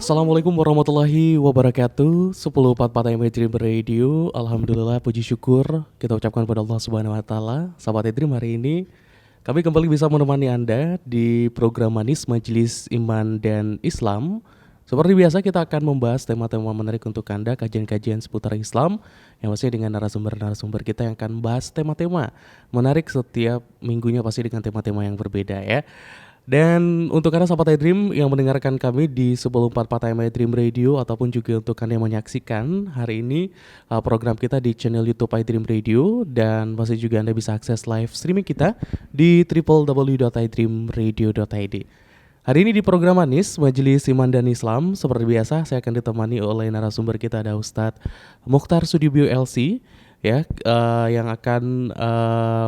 Assalamualaikum warahmatullahi wabarakatuh. 10.44 AM Dream Radio. Alhamdulillah, puji syukur kita ucapkan kepada Allah Subhanahu wa taala. Sahabat Dream, hari ini kami kembali bisa menemani Anda di program Manis Majelis Iman dan Islam. Seperti biasa kita akan membahas tema-tema menarik untuk Anda, kajian-kajian seputar Islam yang pastinya dengan narasumber-narasumber kita yang akan bahas tema-tema menarik setiap minggunya, pasti dengan tema-tema yang berbeda ya. Dan untuk Anda sahabat iDream yang mendengarkan kami di 1044 AM iDream Radio ataupun juga untuk Anda yang menyaksikan hari ini program kita di channel YouTube iDream Radio, dan pasti juga Anda bisa akses live streaming kita di www.idreamradio.id. Hari ini di program Manis Majelis Iman dan Islam, seperti biasa saya akan ditemani oleh narasumber kita, ada Ustadz Mukhtar Sudibyo LC ya, yang akan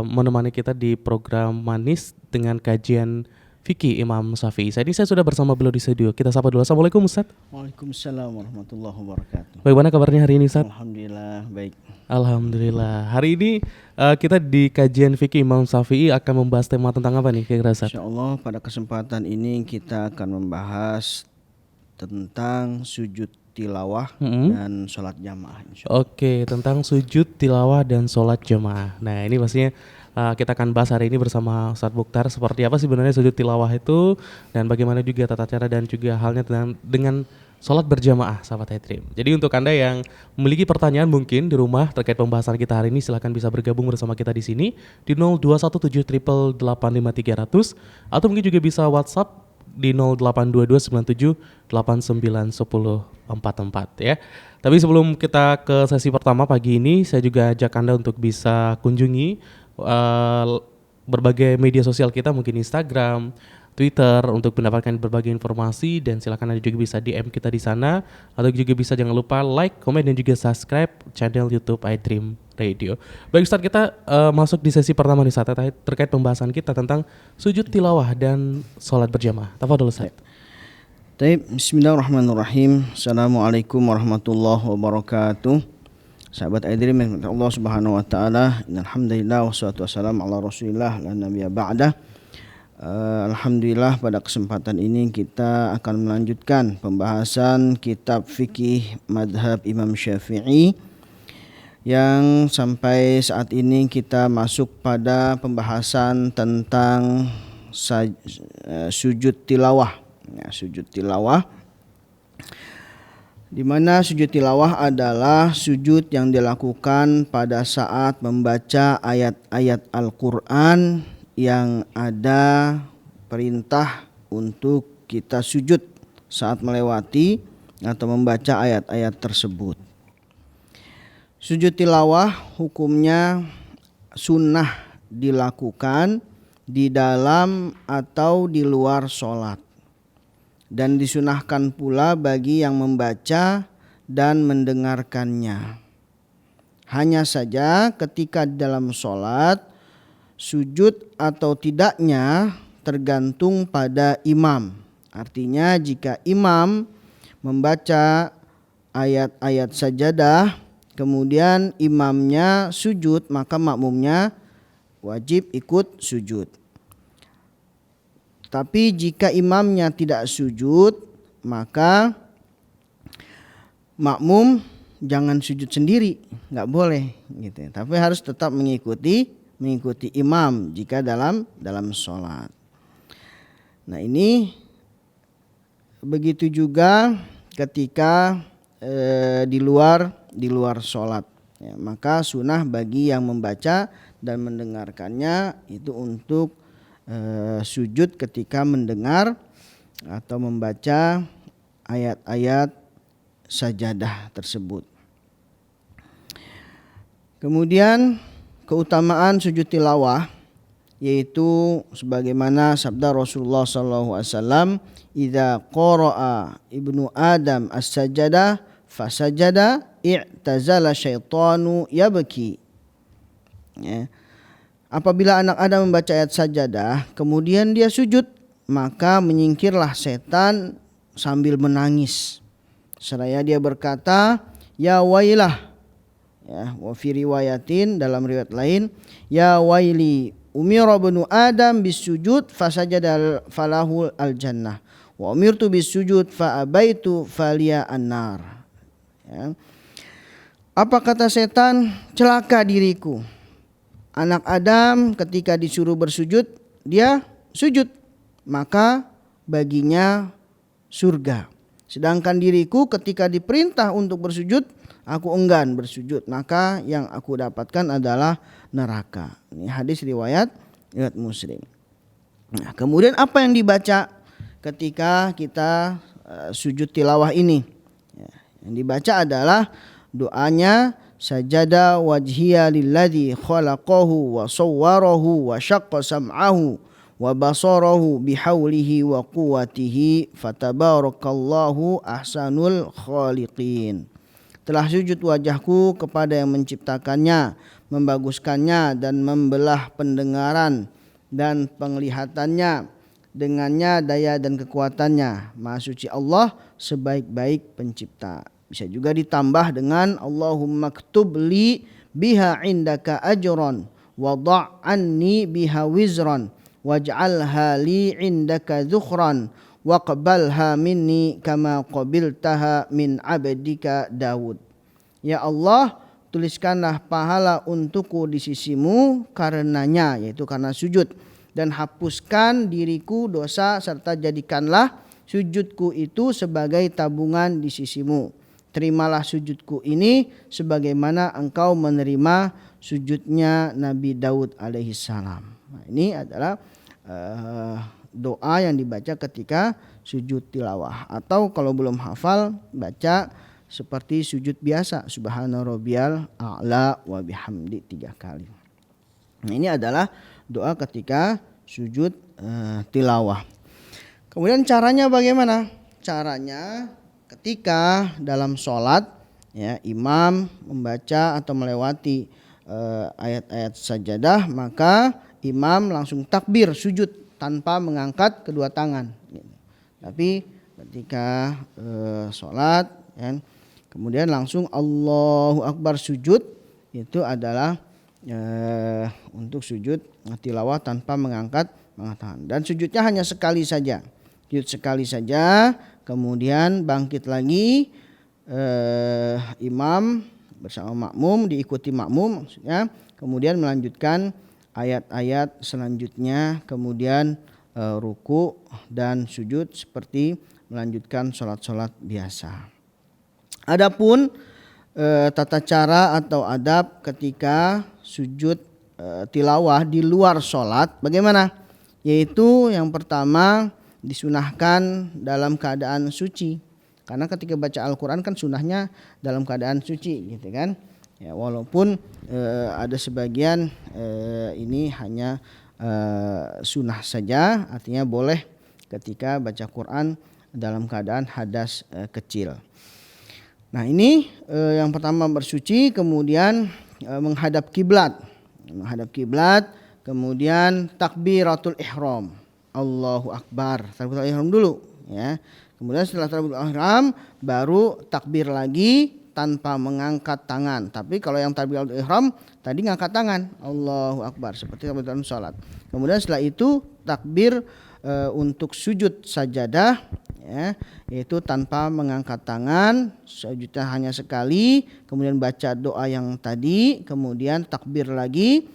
menemani kita di program Manis dengan kajian Fikih Imam Syafi'i. Saat ini saya sudah bersama beliau di studio. Kita sapa dulu. Assalamualaikum Ustaz. Waalaikumsalam warahmatullahi wabarakatuh. Bagaimana kabarnya hari ini Ustaz? Alhamdulillah baik. Alhamdulillah. Hari ini kita di kajian Fikih Imam Syafi'i akan membahas tema tentang apa nih kira-kira Ustaz? Insyaallah pada kesempatan ini kita akan membahas tentang sujud tilawah dan sholat jamaah. Oke, tentang sujud tilawah dan sholat jamaah. Nah ini pastinya kita akan bahas hari ini bersama Ustadz Mukhtar seperti apa sih sebenarnya sujud tilawah itu, dan bagaimana juga tata cara dan juga halnya dengan sholat berjamaah sahabat iDream. Jadi untuk Anda yang memiliki pertanyaan mungkin di rumah terkait pembahasan kita hari ini, silahkan bisa bergabung bersama kita di sini di 0217885300 atau mungkin juga bisa WhatsApp di 082297891044 ya. Tapi sebelum kita ke sesi pertama pagi ini, saya juga ajak Anda untuk bisa kunjungi berbagai media sosial kita, mungkin Instagram, Twitter, untuk mendapatkan berbagai informasi, dan silakan Anda juga bisa DM kita di sana, atau juga bisa jangan lupa like, komen, dan juga subscribe channel YouTube iDream Radio. Baik Ustaz, kita masuk di sesi pertama nih Ustaz, terkait pembahasan kita tentang sujud tilawah dan sholat berjamaah. Tafadhol Ustaz. Bismillahirrahmanirrahim. Assalamualaikum warahmatullahi wabarakatuh. Sahabat iDream Allah Subhanahu wa taala, alhamdulillah wassalatu wassalamu ala Rasulillah la nabiyya ba'dah. Alhamdulillah pada kesempatan ini kita akan melanjutkan pembahasan kitab fikih madhab Imam Syafi'i, yang sampai saat ini kita masuk pada pembahasan tentang sujud tilawah. Ya, sujud tilawah, di mana sujud tilawah adalah sujud yang dilakukan pada saat membaca ayat-ayat Al-Quran yang ada perintah untuk kita sujud saat melewati atau membaca ayat-ayat tersebut. Sujud tilawah hukumnya sunnah dilakukan di dalam atau di luar sholat, dan disunahkan pula bagi yang membaca dan mendengarkannya. Hanya saja ketika dalam sholat, sujud atau tidaknya tergantung pada imam. Artinya jika imam membaca ayat-ayat sajadah, kemudian imamnya sujud, maka makmumnya wajib ikut sujud. Tapi jika imamnya tidak sujud, maka makmum jangan sujud sendiri, nggak boleh gitu. Tapi harus tetap mengikuti imam jika dalam sholat. Nah ini begitu juga ketika di luar sholat. Ya, maka sunnah bagi yang membaca dan mendengarkannya itu untuk sujud ketika mendengar atau membaca ayat-ayat sajadah tersebut. Kemudian keutamaan sujud tilawah, yaitu sebagaimana sabda Rasulullah SAW, "Idza qara'a ibnu Adam as-sajadah fasajada i'tazala syaitanu yabki." Ya. Apabila anak Adam membaca ayat sajadah, kemudian dia sujud, maka menyingkirlah setan sambil menangis. Seraya dia berkata, "Ya wailah." Ya, wa fi riwayatin, dalam riwayat lain, "Ya waili umira ibnu Adam bisujud fasajada falahul al jannah wa umirtu bisujud fa abaitu faliya annar. Ya. Apa kata setan? Celaka diriku. Anak Adam ketika disuruh bersujud, dia sujud, maka baginya surga. Sedangkan diriku ketika diperintah untuk bersujud, aku enggan bersujud, maka yang aku dapatkan adalah neraka. Ini hadis riwayat Muslim. Nah, kemudian apa yang dibaca ketika kita sujud tilawah ini? Ya, yang dibaca adalah doanya sajada wajhiya lilladzi khalaqahu wa sawwarahu wa syaqqa sam'ahu wa basarahu bihaulihi wa quwwatihi fatabarakallahu ahsanul khaliqin. Telah sujud wajahku kepada yang menciptakannya, membaguskannya dan membelah pendengaran dan penglihatannya, dengannya daya dan kekuatannya. Maha suci Allah sebaik-baik pencipta. Bisa juga ditambah dengan Allahumma ktub li biha indaka ajran wa da'anni biha wizran waj'alha li indaka dhukhran waqbalha minni kama qabiltaha min abdika Daud. Ya Allah, tuliskanlah pahala untukku di sisimu karenanya, yaitu karena sujud, dan hapuskan diriku dosa serta jadikanlah sujudku itu sebagai tabungan di sisimu. Terimalah sujudku ini sebagaimana engkau menerima sujudnya Nabi Daud alaihissalam. Nah, ini adalah doa yang dibaca ketika sujud tilawah. Atau kalau belum hafal, baca seperti sujud biasa, subhana rabbiyal a'la wa bihamdi 3 kali. Nah, ini adalah doa ketika sujud tilawah. Kemudian caranya bagaimana? Caranya ketika dalam sholat, ya, imam membaca atau melewati ayat-ayat sajadah, maka imam langsung takbir sujud tanpa mengangkat kedua tangan. Tapi ketika sholat, ya, kemudian langsung Allahu Akbar sujud, itu adalah untuk sujud tilawah tanpa mengangkat tangan. Dan sujudnya hanya sekali saja. Sujud sekali saja, kemudian bangkit lagi, imam bersama makmum, diikuti makmum maksudnya, kemudian melanjutkan ayat-ayat selanjutnya, kemudian ruku dan sujud seperti melanjutkan sholat-sholat biasa. Adapun tata cara atau adab ketika sujud tilawah di luar sholat bagaimana? Yaitu yang pertama, disunahkan dalam keadaan suci, karena ketika baca Al-Quran kan sunahnya dalam keadaan suci, gitu kan? Ya, walaupun ada sebagian ini hanya sunnah saja, artinya boleh ketika baca Quran dalam keadaan hadas kecil. Nah, ini yang pertama bersuci, kemudian menghadap kiblat, kemudian takbiratul ihram. Allahu Akbar, takbiratul ihram dulu, ya. Kemudian setelah takbiratul ihram baru takbir lagi tanpa mengangkat tangan. Tapi kalau yang takbiratul ihram tadi ngangkat tangan, Allahu Akbar, seperti dalam salat. Kemudian setelah itu takbir untuk sujud sajadah, ya, yaitu tanpa mengangkat tangan, sujudnya hanya sekali, kemudian baca doa yang tadi, kemudian takbir lagi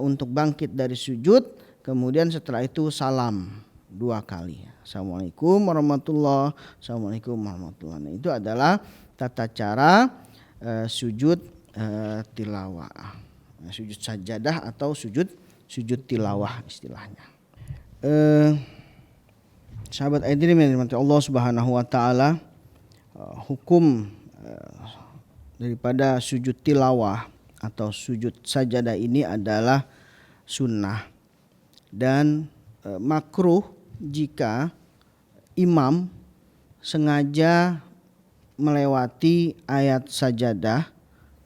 untuk bangkit dari sujud. Kemudian setelah itu salam 2 kali. Assalamualaikum warahmatullahi wabarakatuh. Assalamualaikum warahmatullahi wabarakatuh. Nah, itu adalah tata cara sujud tilawah. Sujud sajadah atau sujud tilawah istilahnya. Sahabat Aidrim yang dirahmati Allah Subhanahu wa taala, hukum daripada sujud tilawah atau sujud sajadah ini adalah sunnah. Dan makruh jika imam sengaja melewati ayat sajadah,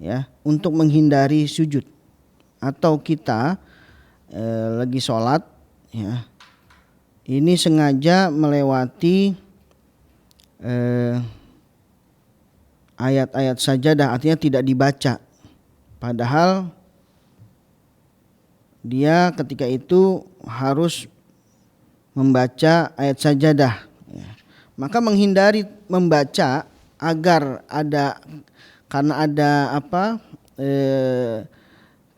ya, untuk menghindari sujud, atau kita lagi sholat, ya, ini sengaja melewati ayat-ayat sajadah, artinya tidak dibaca, padahal dia ketika itu harus membaca ayat sajadah, ya. maka menghindari membaca agar ada karena ada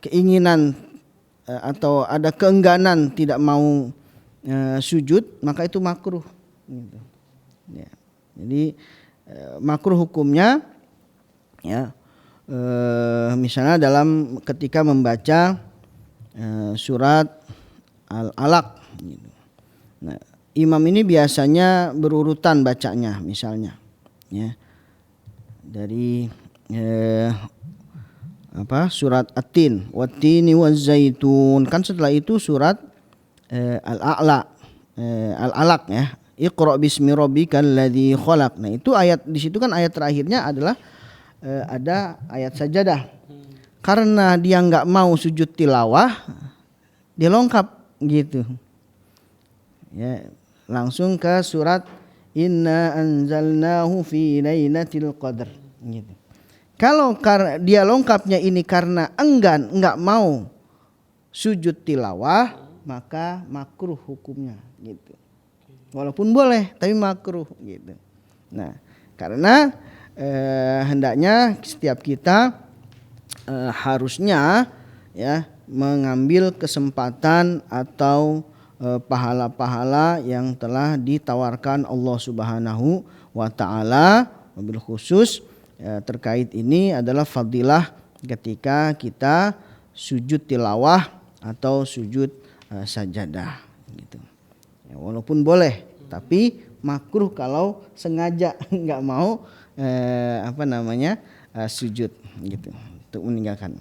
keinginan atau ada keengganan tidak mau sujud, maka itu makruh gitu. Ya. Jadi makruh hukumnya ya misalnya dalam ketika membaca surat Al-Alaq gitu. Nah, imam ini biasanya berurutan bacanya misalnya ya. Dari surat At-Tin, Wat-tini waz-zaitun, kan setelah itu surat Al-A'la, Al-Alaq ya. Iqra bismi rabbikal ladzi khalaq. Nah, itu ayat di situ kan ayat terakhirnya adalah ada ayat sajadah. Karena dia enggak mau sujud tilawah, dia lengkap gitu. Ya, langsung ke surat Inna anzalnahu fi lailatul qadar gitu. Kalau dia lengkapnya ini karena enggan, enggak mau sujud tilawah, maka makruh hukumnya gitu. Walaupun boleh tapi makruh gitu. Nah, karena hendaknya setiap kita harusnya ya mengambil kesempatan atau pahala-pahala yang telah ditawarkan Allah Subhanahu wa taala. Wabil khusus terkait ini adalah fadilah ketika kita sujud tilawah atau sujud sajadah gitu. Ya, walaupun boleh, tapi makruh kalau sengaja nggak mau sujud gitu untuk meninggalkan.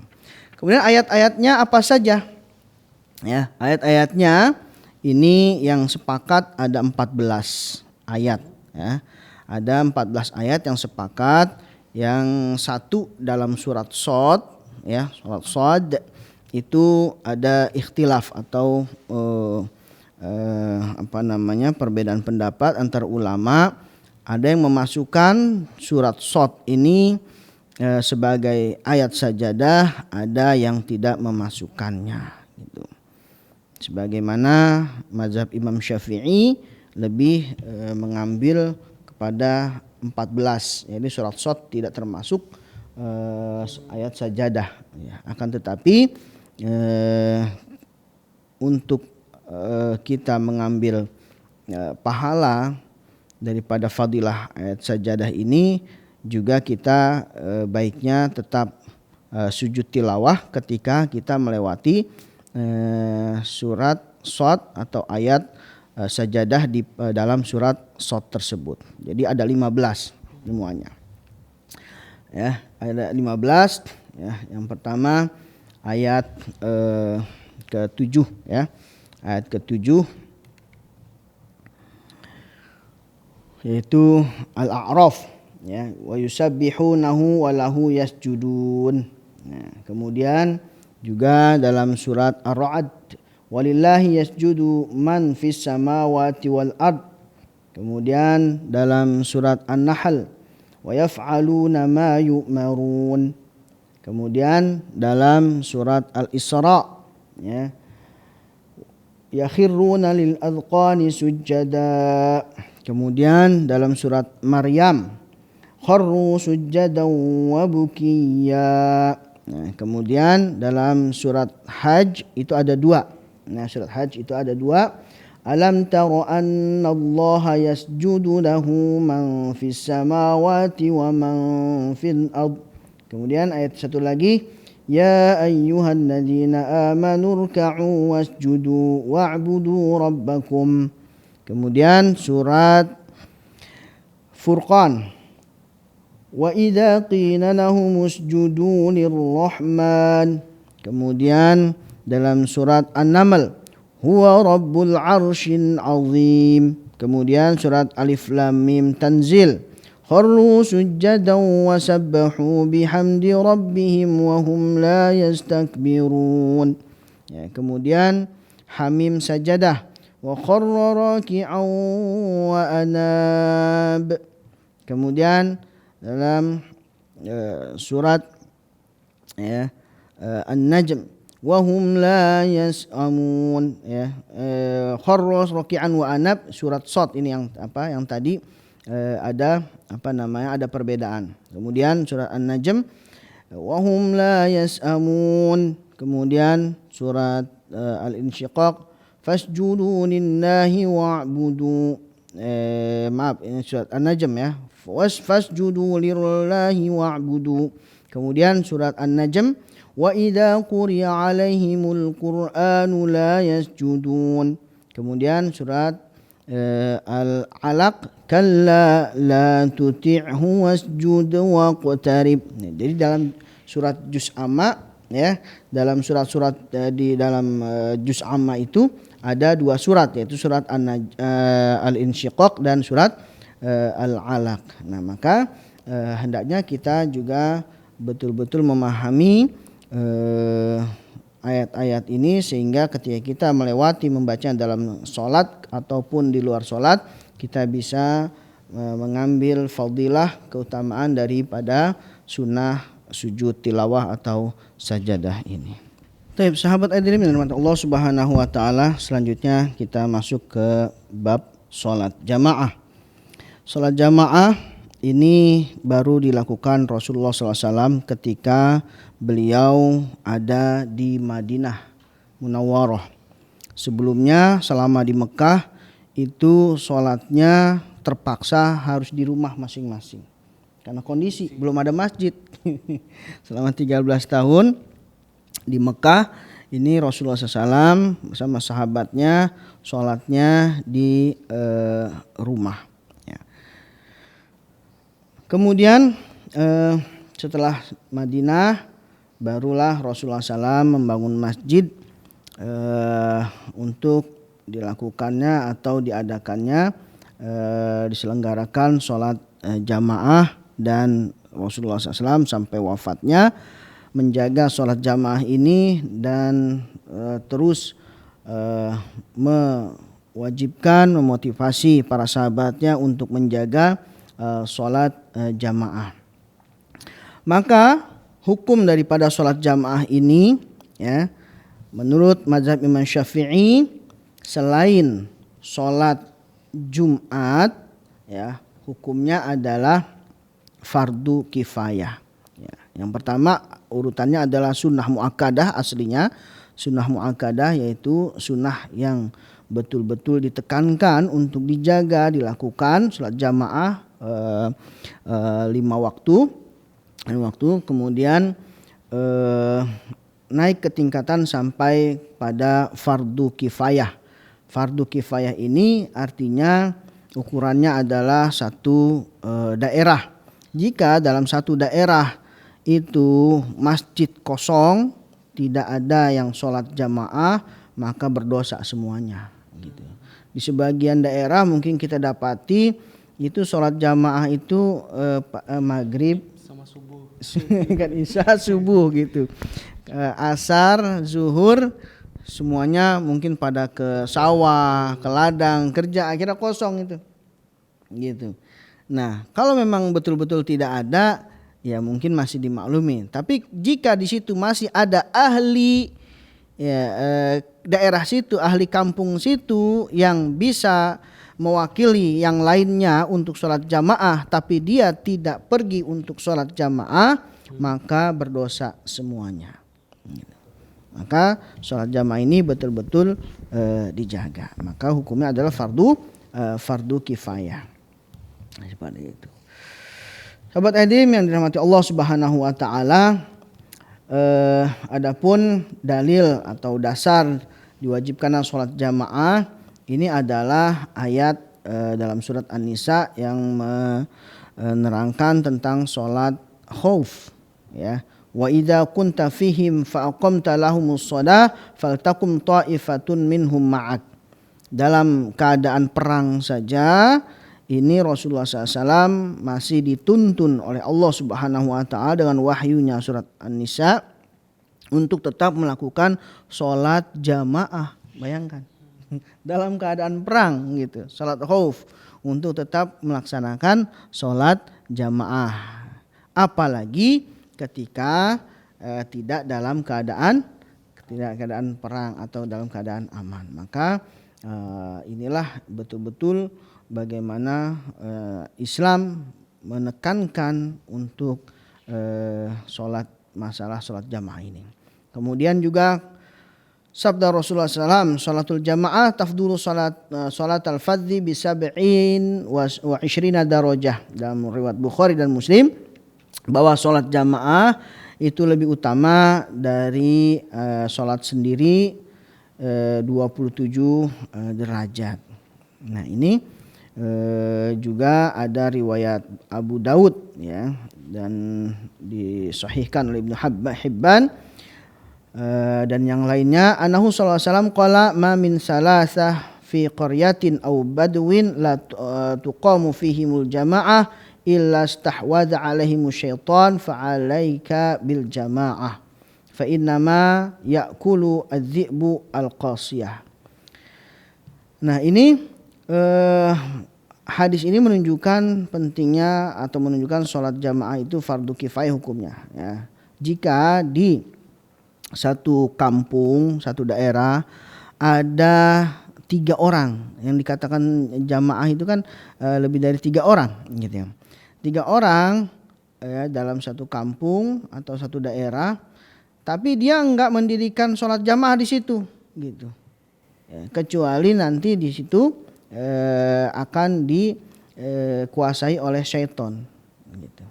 Kemudian ayat-ayatnya apa saja? Ya, ayat-ayatnya ini yang sepakat ada 14 ayat ya. Ada 14 ayat yang sepakat, yang satu dalam surat Shad ya, surat Shad itu ada ikhtilaf atau perbedaan pendapat antar ulama. Ada yang memasukkan surat Shad ini sebagai ayat sajadah, ada yang tidak memasukkannya gitu. Sebagaimana mazhab Imam Syafi'i lebih mengambil kepada 14, jadi surat Shad tidak termasuk ayat sajadah ya. Akan tetapi untuk kita mengambil pahala daripada fadilah ayat sajadah ini, juga kita baiknya tetap sujud tilawah ketika kita melewati surat Shad atau ayat sajadah di dalam surat Shad tersebut. Jadi ada 15 semuanya. Ya, ada 15 ya. Yang pertama ayat ke-7 ya. Ayat ke-7 yaitu Al-A'raf ya, wa yusabbihunahu wa lahu yasjudun. Nah, kemudian juga dalam surat Ar-Ra'd, walillahi yasjudu man fis samawati wal ard. Kemudian dalam surat An-Nahl, wa yaf'aluna ma yu'marun. Kemudian dalam surat Al-Isra ya, yakhiruna lil adqani sujada. Kemudian dalam surat Maryam, kharru sujadan wa bukiya. Nah, kemudian dalam surat Hajj itu ada 2. Nah, surat Hajj itu ada 2. Alam tara anna Allah yasjudu lahu man fis samawati wa man fil ard. Kemudian ayat satu lagi, ya ayyuhalladzina amanu ruk'u wasjudu wa'budu rabbakum. Kemudian surat Furqan, wa idza qila lahum usjudu lirrahman. Kemudian dalam surat An-Naml, huwa rabbul arsyil azim. Kemudian surat Alif Lam Mim Tanzil, kharru sujjadan wa sabbahu bihamdi rabbihim wa hum la yastakbirun. Ya, kemudian Hamim Sajadah, wa kharra raki'an wa anab. Kemudian dalam surat An-Najm, wa hum la yas'amun ya, kharra raki'an wa anab, surat Shad ini yang tadi ada ada perbedaan. Kemudian surat An-Najm wa hum la yas'amun. Kemudian surat Al-Insyiqaq fasjudu lillahi wa'budu. Ini surat An-Najm ya. Fasjudu lillahi wa'budu. Kemudian surat An-Najm wa idza quri'a 'alaihimul qur'anu la yasjudun. Kemudian surat Al-Alaq kalla la tuti'hu wasjud waqtarib. Jadi dalam surat juz amma ya, dalam surat-surat di dalam juz amma itu ada dua surat, yaitu surat Al-Insyiqaq dan surat Al-Alaq. Nah, maka hendaknya kita juga betul-betul memahami ayat-ayat ini sehingga ketika kita melewati membaca dalam sholat ataupun di luar sholat, kita bisa mengambil fadilah keutamaan daripada sunnah sujud tilawah atau sajadah ini. Baik, sahabat hadirin yang dirahmati Allah Subhanahu wa taala, selanjutnya kita masuk ke bab sholat jamaah. Sholat jamaah ini baru dilakukan Rasulullah SAW ketika beliau ada di Madinah Munawwarah. Sebelumnya selama di Mekah itu sholatnya terpaksa harus di rumah masing-masing karena kondisi belum ada masjid. Selama 13 tahun di Mekah ini Rasulullah SAW bersama sahabatnya sholatnya di rumah. Ya. Kemudian setelah Madinah barulah Rasulullah SAW membangun masjid untuk dilakukannya atau diadakannya diselenggarakan sholat jamaah, dan Rasulullah SAW sampai wafatnya menjaga sholat jamaah ini dan terus mewajibkan, memotivasi para sahabatnya untuk menjaga sholat jamaah. Maka hukum daripada sholat jamaah ini ya, menurut mazhab Imam Syafi'i, selain sholat Jumat ya, hukumnya adalah fardu kifayah ya. Yang pertama urutannya adalah sunnah muakkadah. Aslinya sunnah muakkadah yaitu sunnah yang betul-betul ditekankan untuk dijaga, dilakukan sholat jamaah 5 waktu. Kemudian naik ke tingkatan sampai pada fardu kifayah. Fardu kifayah ini artinya ukurannya adalah satu daerah. Jika dalam satu daerah itu masjid kosong, tidak ada yang sholat jamaah, maka berdosa semuanya. Gitu. Di sebagian daerah mungkin kita dapati itu sholat jamaah itu maghrib sama subuh, kan isya subuh gitu, asar zuhur semuanya mungkin pada ke sawah, ke ladang kerja, akhirnya kosong itu gitu. Nah kalau memang betul-betul tidak ada ya mungkin masih dimaklumi, tapi jika di situ masih ada ahli daerah situ, ahli kampung situ yang bisa mewakili yang lainnya untuk sholat jamaah tapi dia tidak pergi untuk sholat jamaah, maka berdosa semuanya. Maka sholat jamaah ini betul-betul dijaga. Maka hukumnya adalah fardu kifayah. Seperti itu. Sahabat hadirin yang dirahmati Allah Subhanahu wa taala, adapun dalil atau dasar diwajibkannya sholat jamaah ini adalah ayat dalam surat An-Nisa yang menerangkan tentang sholat khauf ya. Wa idza kunta fihim fa aqamta lahumus shalah faltakum ta'ifatun minhum ma'ak. Dalam keadaan perang saja ini Rasulullah SAW masih dituntun oleh Allah Subhanahu wa taala dengan wahyunya surat An-Nisa untuk tetap melakukan sholat jamaah. Bayangkan dalam keadaan perang gitu, sholat khauf, untuk tetap melaksanakan sholat jamaah. Apalagi ketika tidak dalam keadaan perang atau dalam keadaan aman. Maka Inilah betul-betul bagaimana Islam menekankan untuk masalah sholat jamaah ini. Kemudian juga sabda Rasulullah SAW, sholatul jamaah tafdulu sholat al-fadhi bisab'in wa ishrina darajah. Dalam riwayat Bukhari dan Muslim bahwa sholat jamaah itu lebih utama dari sholat sendiri 27 derajat. Nah ini juga ada riwayat Abu Daud ya, dan disahihkan oleh Ibnu Hibban dan yang lainnya, annahu sallallahu alaihi wasallam qala ma min salasah fi qaryatin aw badwin la tuqamu fihimul jamaah illa istahwadha alaihimus syaitan fa alaika bil jamaah fa innama ya'kulu adz-dzi'bu al-qasiyah. Nah ini hadis ini menunjukkan pentingnya atau menunjukkan sholat jamaah itu fardu kifayah hukumnya ya. Jika di satu kampung, satu daerah ada 3 orang, yang dikatakan jamaah itu kan lebih dari 3 orang gitu ya. 3 orang ya, dalam satu kampung atau satu daerah, tapi dia enggak mendirikan sholat jamaah di situ gitu ya, kecuali nanti di situ akan dikuasai oleh syaitan gitu.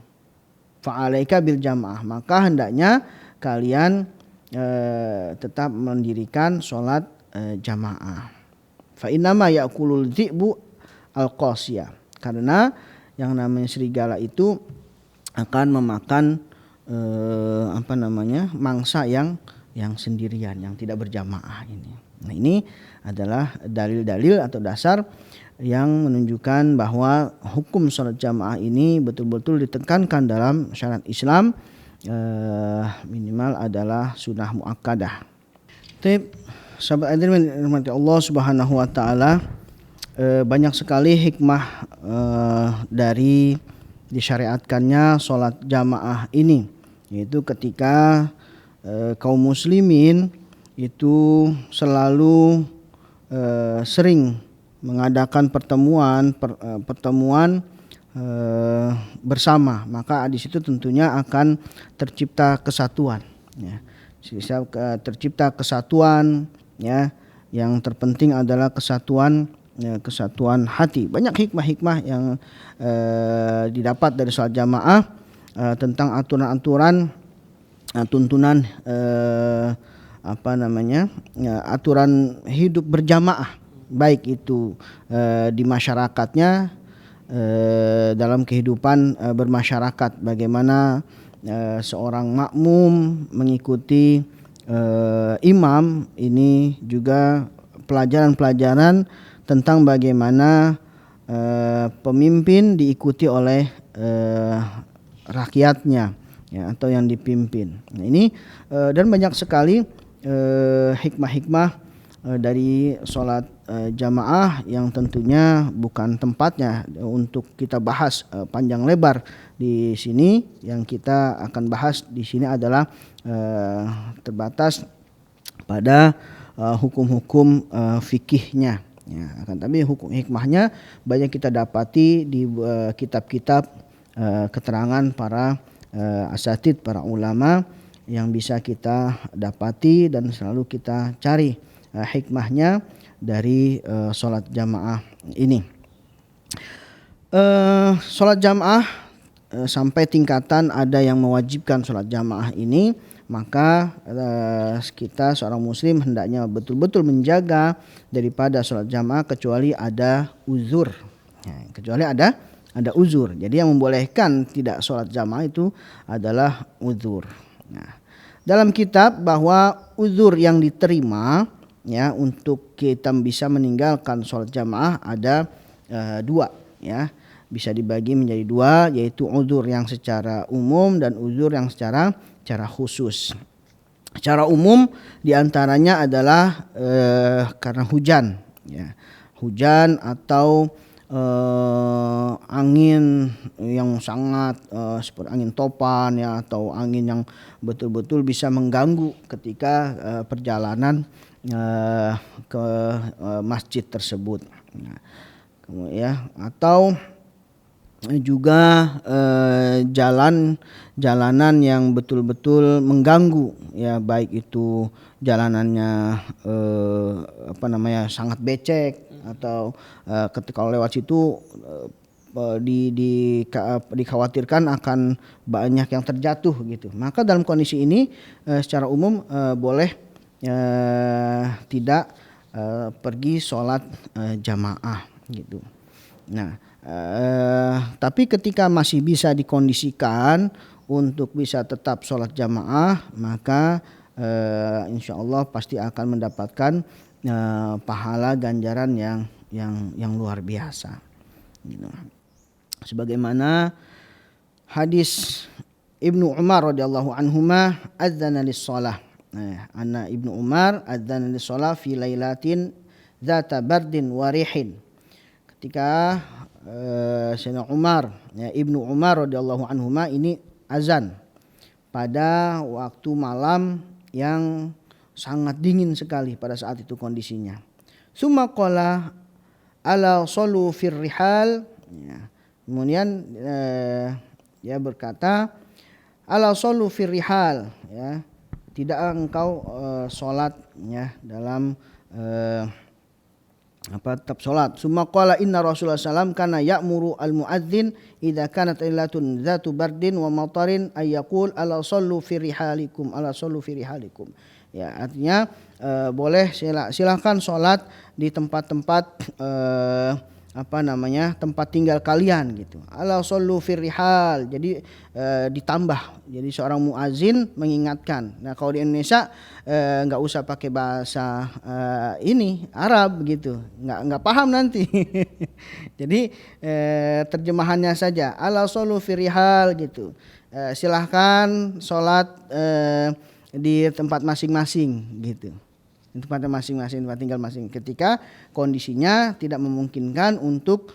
Fa'alaika bil jamaah, maka hendaknya kalian tetap mendirikan sholat jamaah. Fa innama ya'kulul dzi'bu al-qasiyah, karena yang namanya serigala itu akan memakan mangsa yang sendirian, yang tidak berjamaah ini. Nah ini adalah dalil-dalil atau dasar yang menunjukkan bahwa hukum sholat jamaah ini betul-betul ditekankan dalam syariat Islam, minimal adalah sunnah muakkadah. Sahabat hadirin rahmati Allah Subhanahu wa taala, banyak sekali hikmah dari disyariatkannya sholat jamaah ini, yaitu ketika kaum muslimin itu selalu sering mengadakan pertemuan bersama, maka di situ tentunya akan tercipta kesatuan ya. Tercipta kesatuan ya, yang terpenting adalah kesatuan hati. Banyak hikmah-hikmah yang didapat dari sholat jamaah tentang aturan-aturan tuntunan aturan hidup berjamaah, baik itu di masyarakatnya, dalam kehidupan bermasyarakat, bagaimana seorang makmum mengikuti imam. Ini juga pelajaran-pelajaran tentang bagaimana pemimpin diikuti oleh rakyatnya ya, atau yang dipimpin. Nah, ini dan banyak sekali hikmah-hikmah dari sholat jamaah yang tentunya bukan tempatnya untuk kita bahas panjang lebar di sini. Yang kita akan bahas di sini adalah terbatas pada hukum-hukum fikihnya ya. Akan tapi hukum hikmahnya banyak kita dapati di kitab-kitab keterangan para asatid, para ulama, yang bisa kita dapati dan selalu kita cari hikmahnya dari sholat jamaah ini. Sholat jamaah sampai tingkatan ada yang mewajibkan sholat jamaah ini, maka kita seorang muslim hendaknya betul-betul menjaga daripada sholat jamaah kecuali ada uzur ya, kecuali ada uzur. Jadi yang membolehkan tidak sholat jamaah itu adalah uzur. Nah, dalam kitab bahwa uzur yang diterima ya untuk kita bisa meninggalkan sholat jamaah ada 2 ya, bisa dibagi menjadi 2, yaitu uzur yang secara umum dan uzur yang secara khusus. Secara umum diantaranya adalah karena hujan ya, hujan atau angin yang sangat seperti angin topan ya, atau angin yang betul-betul bisa mengganggu ketika perjalanan ke masjid tersebut. Nah, ya, atau juga jalanan yang betul-betul mengganggu ya, baik itu jalanannya sangat becek, atau ketika lewat situ dikhawatirkan akan banyak yang terjatuh gitu. Maka dalam kondisi ini secara umum boleh tidak pergi sholat jamaah gitu. Nah, tapi ketika masih bisa dikondisikan untuk bisa tetap sholat jamaah, maka insya Allah pasti akan mendapatkan pahala ganjaran yang luar biasa. Gitu. Sebagaimana hadis Ibnu Umar radhiyallahu anhuma, adzana lis-shalah. Anna Ibnu Umar adzana lis-shalah fi lailatin dzata bardin wa rihin. Ketika Sayyidina Umar, ya, Ibnu Umar radhiyallahu anhuma ini azan pada waktu malam yang sangat dingin sekali pada saat itu kondisinya. Summa qala ala sallu fir rihal, ya. Kemudian dia berkata ala sallu fir rihal, ya, tidak engkau salat ya dalam tetap salat. Summa qala inna Rasulullah sallam kana ya'muru al-muadzin idza kanat lailatun dzatu bardin wa matarin ay yaqul ala sallu fi rihalikum, ala sallu fi rihalikum. Ya, artinya boleh silahkan salat di tempat-tempat tempat tinggal kalian gitu. Ala sallu fi rihal. Jadi ditambah. Jadi seorang muazin mengingatkan. Nah, kalau di Indonesia enggak usah pakai bahasa ini Arab gitu. Enggak paham nanti. Jadi terjemahannya saja. Ala sallu fi rihal gitu. Silahkan salat di tempat masing-masing gitu. Di tempat masing-masing, tempat tinggal masing. Ketika kondisinya tidak memungkinkan untuk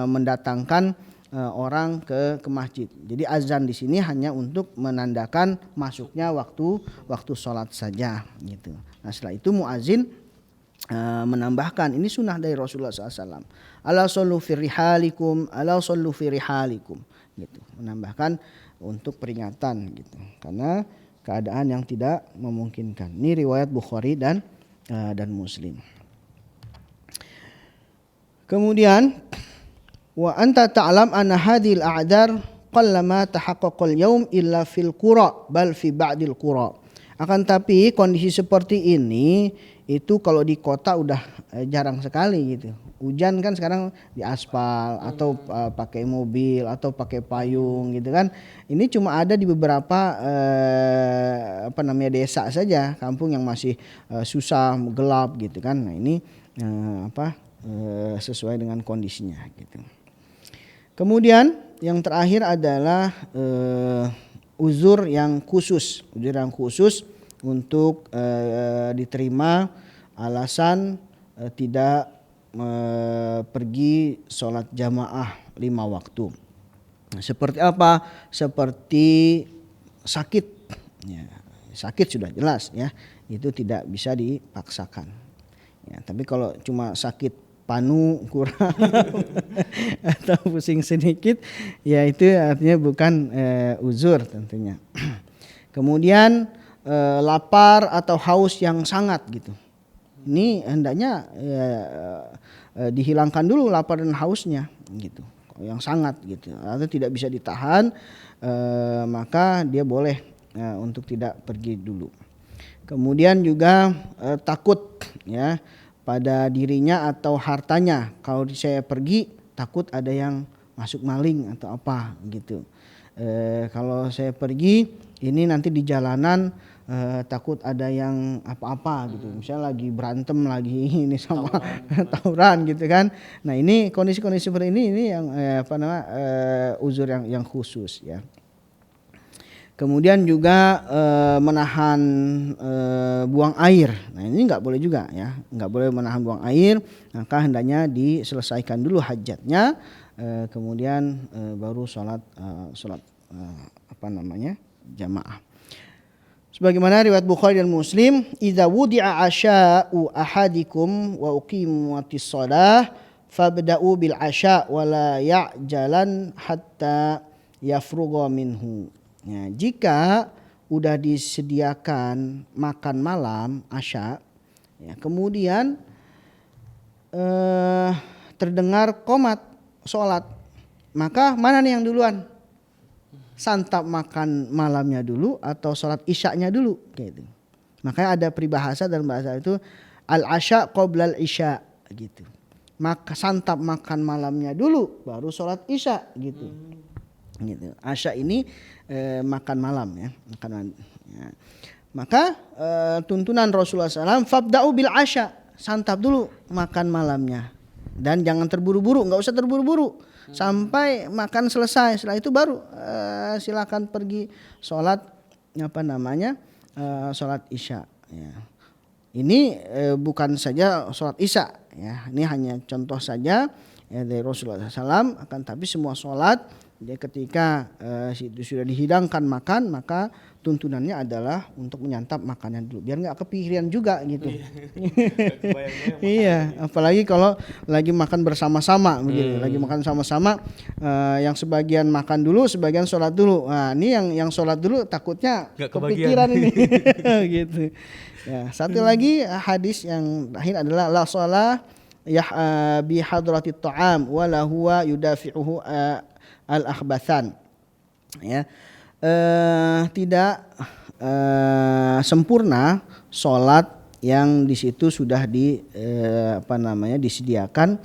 mendatangkan orang ke masjid. Jadi azan di sini hanya untuk menandakan masuknya waktu sholat saja gitu. Nah, setelah itu muazin menambahkan, ini sunnah dari Rasulullah SAW. Ala sallu fi rihalikum, ala sallu fi rihalikum gitu. Menambahkan untuk peringatan gitu. Karena keadaan yang tidak memungkinkan. Ini riwayat Bukhari dan Muslim. Kemudian wa anta ta'lam anna hadhil a'dar qallama tahaqqaqal yaum illa fil qura bal fi ba'dil qura. Akan tapi kondisi seperti ini itu kalau di kota udah jarang sekali gitu. Hujan kan sekarang di aspal atau pakai mobil atau pakai payung gitu kan. Ini cuma ada di beberapa desa saja, kampung yang masih susah, gelap gitu kan. Nah, ini sesuai dengan kondisinya gitu. Kemudian yang terakhir adalah uzur yang khusus untuk diterima alasan tidak pergi sholat jamaah 5 waktu. Seperti apa? Seperti sakit. Ya, sakit sudah jelas ya, itu tidak bisa dipaksakan. Ya, tapi kalau cuma sakit panu kurang atau pusing sedikit, ya itu artinya bukan uzur tentunya. Kemudian lapar atau haus yang sangat gitu. Ini hendaknya dihilangkan dulu lapar dan hausnya gitu. Yang sangat gitu. Atau tidak bisa ditahan, maka dia boleh untuk tidak pergi dulu. Kemudian juga takut ya pada dirinya atau hartanya. Kalau saya pergi takut ada yang masuk maling atau apa gitu. Kalau saya pergi ini nanti di jalanan takut ada yang apa-apa gitu, misalnya lagi berantem lagi ini sama tawuran gitu kan. Nah, ini kondisi-kondisi seperti ini yang uzur yang khusus ya. Kemudian juga menahan buang air. Nah ini nggak boleh juga ya, nggak boleh menahan buang air. Maka hendaknya diselesaikan dulu hajatnya, kemudian baru sholat jamaah. Sebagaimana riwayat Bukhari dan Muslim, idza wudi'a asya'u ahadikum wa uqimatis shalah fabda'u bil asya' wa la ya'jalan hatta yafrugha minhu. Ya, jika udah disediakan makan malam asya, ya, kemudian terdengar qomat sholat, maka mana nih yang duluan? Santap makan malamnya dulu atau sholat isya'nya dulu? Gitu. Makanya ada peribahasa dalam bahasa itu al-asya qoblal isya gitu. Maka santap makan malamnya dulu baru sholat isya gitu. Gitu. Asya ini makan malam ya, makanan. Ya. Maka tuntunan Rasulullah SAW, fabda'u bil asya, santap dulu makan malamnya dan jangan terburu-buru, nggak usah terburu-buru sampai makan selesai. Setelah itu baru silakan pergi sholat sholat isya. Ya. Ini bukan saja sholat isya, ya. Ini hanya contoh saja ya, dari Rasulullah SAW. Akan tapi semua sholat, jadi ketika itu sudah dihidangkan makan, maka tuntunannya adalah untuk menyantap makannya dulu, biar nggak kepikiran juga gitu. Iya, apalagi kalau lagi makan bersama-sama begitu, lagi makan sama-sama, yang sebagian makan dulu, sebagian sholat dulu. Nah, ini yang sholat dulu takutnya gak kepikiran ini, gitu. Ya, satu lagi hadis yang terakhir adalah la shalah bi hadratit ta'am wa la huwa yudafi'uhu al-akhbathan. Ya. Tidak sempurna sholat yang di situ sudah disediakan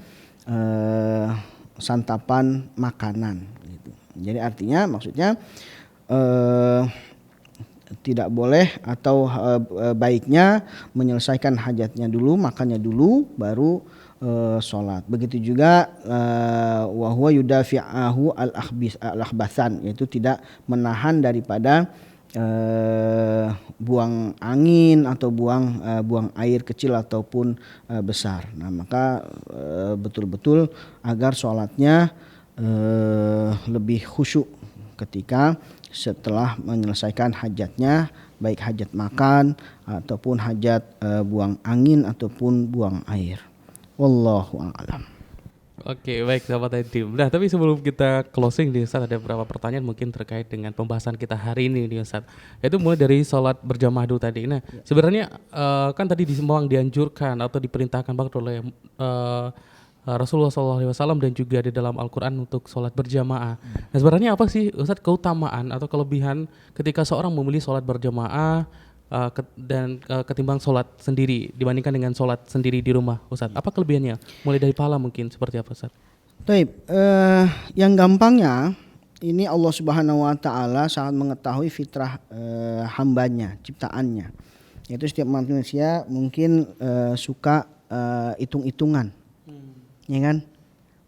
santapan makanan gitu. Jadi artinya maksudnya tidak boleh atau baiknya menyelesaikan hajatnya dulu, makannya dulu baru sholat. Begitu juga wa huwa yudafi'ahu al-akhbathan, yaitu tidak menahan daripada buang angin atau buang air kecil ataupun besar. Nah, maka betul-betul agar sholatnya lebih khusyuk ketika setelah menyelesaikan hajatnya, baik hajat makan ataupun hajat buang angin ataupun buang air. Wallahu a'lam. Oke, baik sahabat Edim. Nah, tapi sebelum kita closing nih Ustaz, ada beberapa pertanyaan mungkin terkait dengan pembahasan kita hari ini nih Ustaz. Itu mulai dari sholat berjamaah dulu tadi. Nah, sebenarnya kan tadi memang dianjurkan atau diperintahkan banget oleh Rasulullah SAW dan juga di dalam Al-Quran untuk sholat berjamaah. Nah, sebenarnya apa sih Ustaz keutamaan atau kelebihan ketika seorang memilih sholat berjamaah ketimbang sholat sendiri dibandingkan dengan sholat sendiri di rumah, Ustaz? Apa kelebihannya? Mulai dari pahala mungkin seperti apa, Ustaz? Baik, yang gampangnya ini Allah Subhanahu Wa Taala sangat mengetahui fitrah hambanya, ciptaannya. Yaitu setiap manusia mungkin suka hitung-hitungan, ya kan?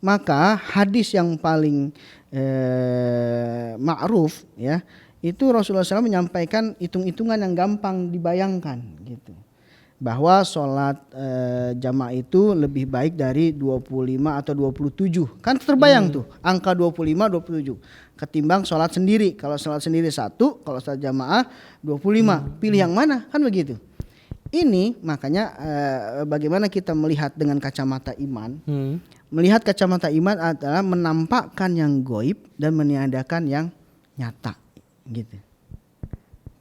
Maka hadis yang paling ma'ruf ya, itu Rasulullah SAW menyampaikan hitung-hitungan yang gampang dibayangkan gitu. Bahwa sholat jamaah itu lebih baik dari 25 atau 27. Kan terbayang tuh angka 25, 27. Ketimbang sholat sendiri. Kalau sholat sendiri 1, kalau sholat jamaah 25. Pilih yang mana? Kan begitu. Ini makanya bagaimana kita melihat dengan kacamata iman. Melihat kacamata iman adalah menampakkan yang goib dan meniadakan yang nyata. Gitu.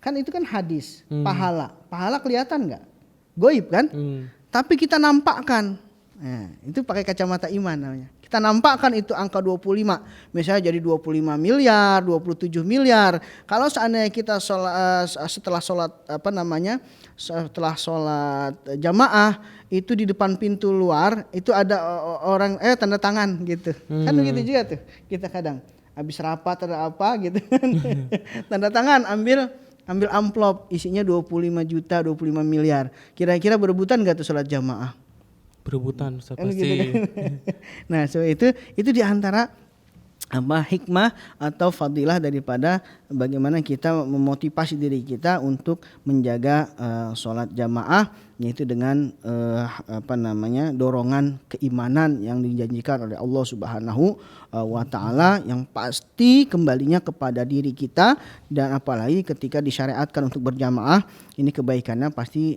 Kan itu kan hadis, pahala kelihatan nggak? Goib kan? Tapi kita nampakkan. Nah, itu pakai kacamata iman namanya. Kita nampakkan itu angka 25, misalnya jadi 25 miliar, 27 miliar. Kalau seandainya kita setelah sholat jamaah itu di depan pintu luar itu ada orang tanda tangan gitu. Kan begitu juga tuh kita kadang. Habis rapat ada apa gitu kan. Tanda tangan, ambil amplop isinya 25 juta, 25 miliar. Kira-kira berebutan enggak tuh sholat jamaah? Berebutan pasti. Gitu kan? Nah, so itu di antara hikmah atau fadilah daripada bagaimana kita memotivasi diri kita untuk menjaga sholat jamaah, yaitu dengan dorongan keimanan yang dijanjikan oleh Allah Subhanahu wa taala, yang pasti kembalinya kepada diri kita, dan apalagi ketika disyariatkan untuk berjamaah, ini kebaikannya pasti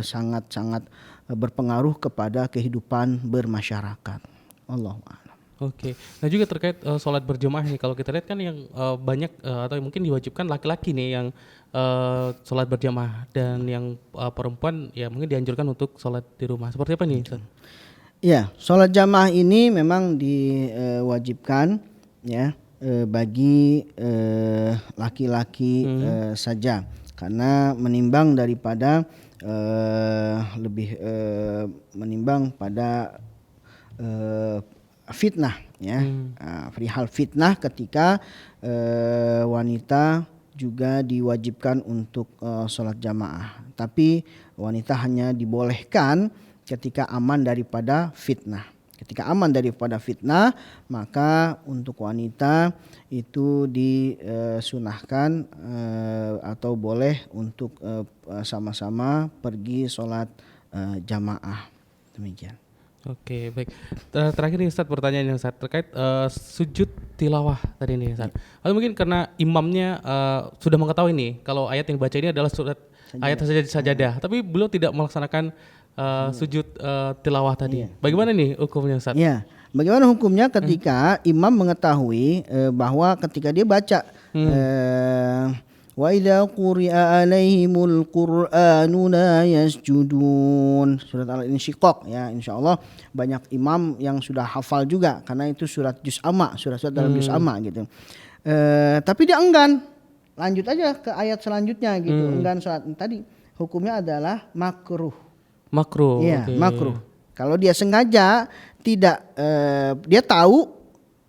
sangat-sangat berpengaruh kepada kehidupan bermasyarakat. Allahu a'lam. Oke. Nah juga terkait sholat berjamaah nih, kalau kita lihat kan yang banyak atau mungkin diwajibkan laki-laki nih yang sholat berjamaah, dan yang perempuan ya mungkin dianjurkan untuk sholat di rumah. Seperti apa nih, Ustaz? Ya, sholat jamaah ini memang diwajibkan ya bagi laki-laki saja, karena menimbang daripada menimbang pada fitnah ya, perihal fitnah ketika wanita juga diwajibkan untuk sholat jamaah, tapi wanita hanya dibolehkan ketika aman daripada fitnah. Ketika aman daripada fitnah, maka untuk wanita itu disunahkan atau boleh untuk sama-sama pergi sholat jamaah. Demikian. Oke, baik. Terakhir nih Ustaz, pertanyaannya Ustaz terkait sujud tilawah tadi nih Ustaz. Atau mungkin karena imamnya sudah mengetahui nih kalau ayat yang dibaca ini adalah surat ayat sajadah, tapi beliau tidak melaksanakan sujud tilawah tadi. Bagaimana nih hukumnya Ustaz? Ya, bagaimana hukumnya ketika imam mengetahui bahwa ketika dia baca wa idza quri'a alaihimul qur'anu la yasjudun, surat Al-Insyiqaq ya, insyaallah banyak imam yang sudah hafal juga karena itu surat juz amma, surat-surat dalam juz amma gitu. Tapi dia enggan, lanjut aja ke ayat selanjutnya gitu. Enggan salat tadi, hukumnya adalah makruh. Makruh. Iya, Okay. makruh. Kalau dia sengaja tidak dia tahu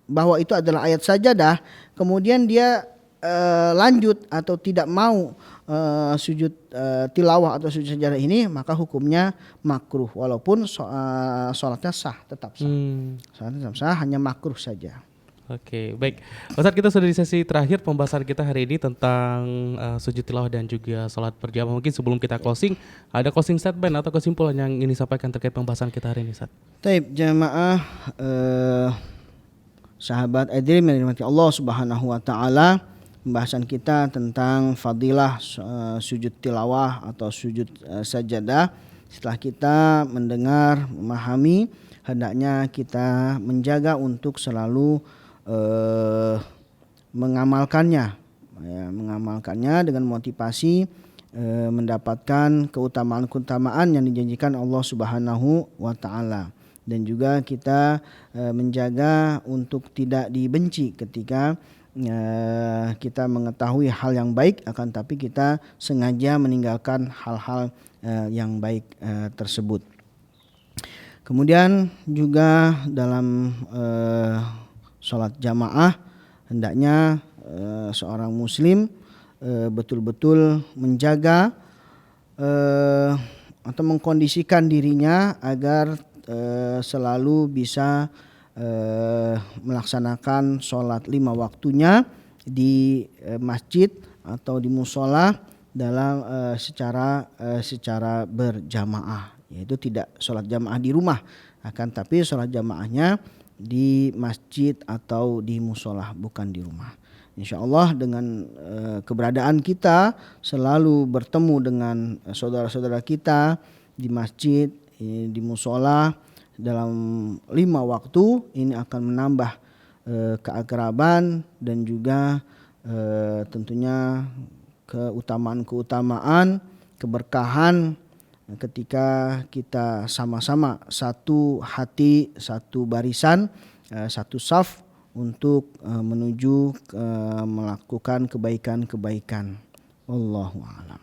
bahwa itu adalah ayat sajadah, kemudian dia lanjut atau tidak mau sujud tilawah atau sujud sajadah ini, maka hukumnya makruh walaupun sholatnya sah, tetap sah. Sholatnya tetap sah, hanya makruh saja. Oke, baik. Ustaz, kita sudah di sesi terakhir pembahasan kita hari ini tentang sujud tilawah dan juga sholat berjamaah. Mungkin sebelum kita closing, ada closing statement atau kesimpulan yang ingin disampaikan terkait pembahasan kita hari ini, Ustaz? Taib jamaah sahabat Adrim yang dirahmati Allah Subhanahu wa taala, pembahasan kita tentang fadilah sujud tilawah atau sujud sajadah. Setelah kita mendengar, memahami, hendaknya kita menjaga untuk selalu mengamalkannya dengan motivasi mendapatkan keutamaan-keutamaan yang dijanjikan Allah Subhanahu wa taala, dan juga kita menjaga untuk tidak dibenci ketika kita mengetahui hal yang baik akan tapi kita sengaja meninggalkan hal-hal yang baik tersebut. Kemudian juga dalam sholat jamaah hendaknya seorang muslim betul-betul menjaga atau mengkondisikan dirinya agar selalu bisa melaksanakan sholat 5 waktunya di masjid atau di musola dalam secara berjamaah, yaitu tidak sholat jamaah di rumah, akan tapi sholat jamaahnya di masjid atau di musola, bukan di rumah. InsyaAllah dengan keberadaan kita selalu bertemu dengan saudara-saudara kita di masjid, di musola dalam 5 waktu, ini akan menambah keakraban dan juga tentunya keutamaan-keutamaan, keberkahan ketika kita sama-sama satu hati, satu barisan, satu saf untuk menuju melakukan kebaikan-kebaikan. Wallahu a'lam.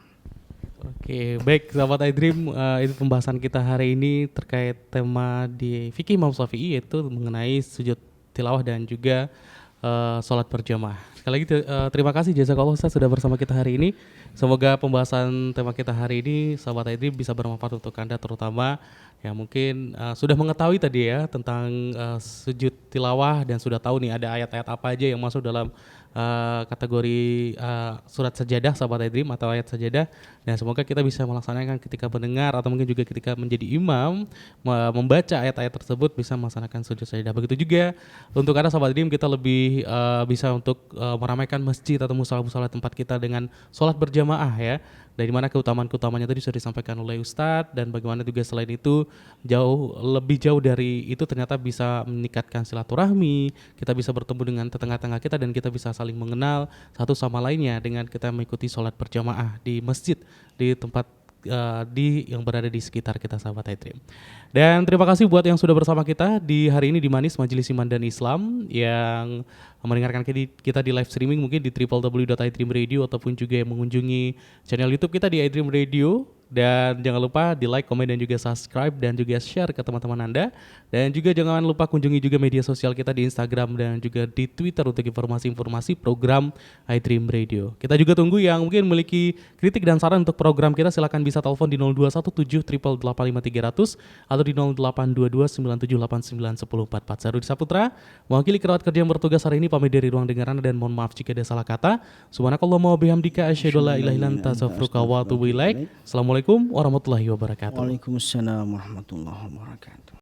Oke, baik sahabat iDream, itu pembahasan kita hari ini terkait tema di fikih Imam Syafi'i, yaitu mengenai sujud tilawah dan juga sholat berjamaah. Sekali lagi terima kasih jazakallah Ustaz sudah bersama kita hari ini. Semoga pembahasan tema kita hari ini sahabat Aidrim bisa bermanfaat untuk Anda, terutama yang mungkin sudah mengetahui tadi ya tentang sujud tilawah dan sudah tahu nih ada ayat-ayat apa aja yang masuk dalam kategori surat sajadah sahabat Aidrim atau ayat sajadah, dan semoga kita bisa melaksanakan ketika mendengar atau mungkin juga ketika menjadi imam membaca ayat-ayat tersebut bisa melaksanakan sujud sajadah. Begitu juga untuk Anda sahabat Aidrim, kita lebih bisa untuk meramaikan masjid atau musala-musala tempat kita dengan sholat berjamaah ya. Dari mana keutamaan-keutamanya tadi sudah disampaikan oleh Ustadz, dan bagaimana juga selain itu lebih jauh dari itu ternyata bisa meningkatkan silaturahmi, kita bisa bertemu dengan tetangga-tetangga kita dan kita bisa saling mengenal satu sama lainnya dengan kita mengikuti sholat berjamaah di masjid di tempat yang berada di sekitar kita sahabat Aidrim. Dan terima kasih buat yang sudah bersama kita di hari ini di Manis Majelis Iman dan Islam yang mendengarkan kita di live streaming mungkin di www.aidrimradio ataupun juga yang mengunjungi channel YouTube kita di Aidrim Radio. Dan jangan lupa di like, komen dan juga subscribe dan juga share ke teman-teman Anda. Dan juga jangan lupa kunjungi juga media sosial kita di Instagram dan juga di Twitter untuk informasi-informasi program iDream Radio. Kita juga tunggu yang mungkin memiliki kritik dan saran untuk program kita, silakan bisa telepon di 0217885300 atau di 082297891044. Saya Rudi Saputra, mewakili kerawat kerja yang bertugas hari ini, pamit dari ruang dengar Anda dan mohon maaf jika ada salah kata. Subhanakallahumma wa bihamdika asyhadu an la ilaha illa anta astaghfiruka wa atubu ilaik. Assalamualaikum warahmatullahi wabarakatuh. Waalaikumsalam warahmatullahi wabarakatuh.